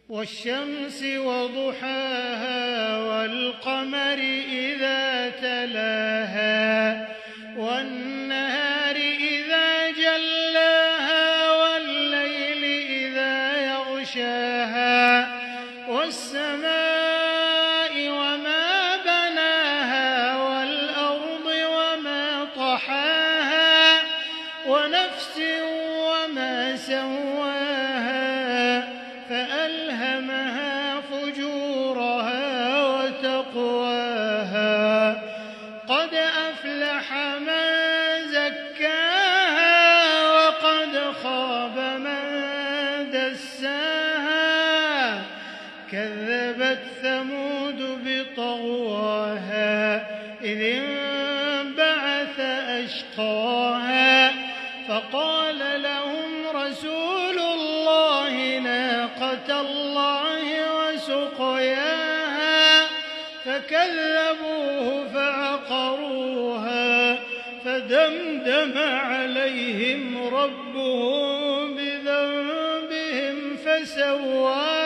والشمس وضحاها والقمر إذا تلاها والنهار إذا جلاها والليل إذا يغشاها والسماء وما بناها والأرض وما طحاها ونفس وما سواها فألهمها فجورها وتقواها قد أفلح من زكاها وقد خاب من دساها كذبت ثمود بطغواها إذ انبعث أشقاها فقال لهم رسول الله ناقة الله وسقياها فكذبوه فعقروها فدمدم عليهم ربهم بذنبهم فسواها